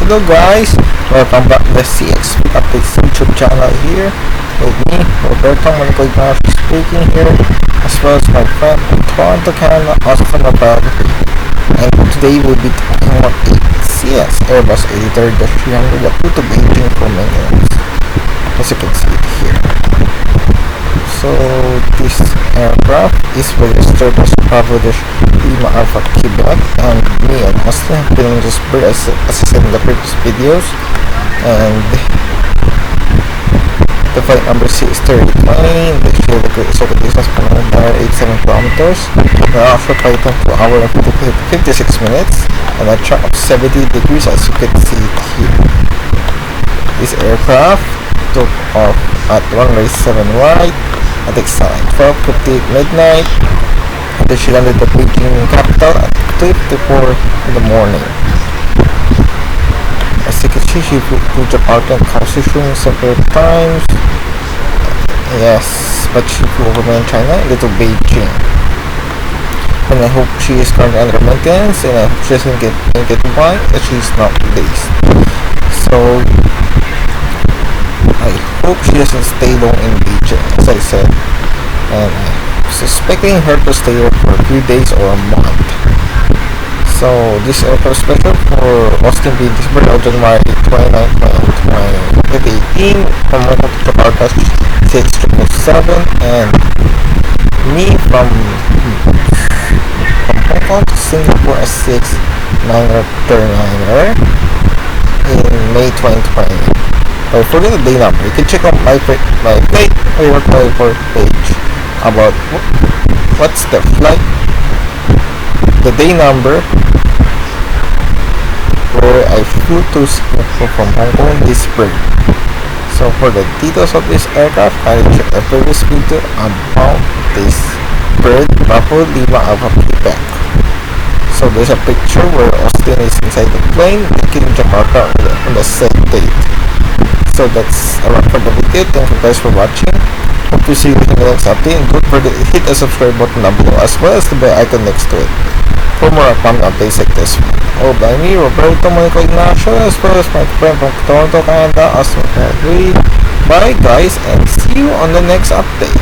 Hello guys, welcome back to the CXP Updates YouTube channel here with me, Roberto speaking here, as well as my friend from Toronto, Canada, Austin, Roberto. And today we'll be talking about a Airbus A330-300 that flew to Beijing for maintenance, as you can see it here. So this aircraft is registered as Bangladesh Lima Alpha Quebec, and me and Austin have been on this bird as I said in the previous videos, and the flight number C is 3020. The shield circuit distance from 87 kilometers. The actual flight time 2 hours and 56 minutes, and a track of 70 degrees as you can see it here. This aircraft took off at runway 7 right at exact 12:58 midnight, and then she landed the Beijing capital at 2:54 in the morning. As you can see, she flew to Jakarta and Kaohsiung several times. Yes, but she flew over mainland China and to Beijing. And I hope she is currently under maintenance, and I hope she doesn't get why that she's not released. So I hope she doesn't stay long in Beijing, as I said, and I'm suspecting her to stay here for a few days or a month. So this aircraft special for Austin being December of January 29, 2018 from Hong Kong to Jakarta 6777, and me from Hong Kong to Singapore as 6939er in May 2020. But forget the day number. You can check out my flight page about what's the flight, the day number where I flew to Singapore from Hong Kong this bird. So for the details of this aircraft, I check a previous video about this bird, Bravo Lima Alpha Quebec. So there's a picture where Austin is inside the plane taking Jakarta on the set date. So that's a wrap for the video. Thank you guys for watching. Hope to see you in the next update, and don't forget to hit the subscribe button down below as well as the bell icon next to it for more upcoming updates like this one. All by me, Roberto, as well as my friend from Toronto, Canada, Austin. Bye guys, and see you on the next update.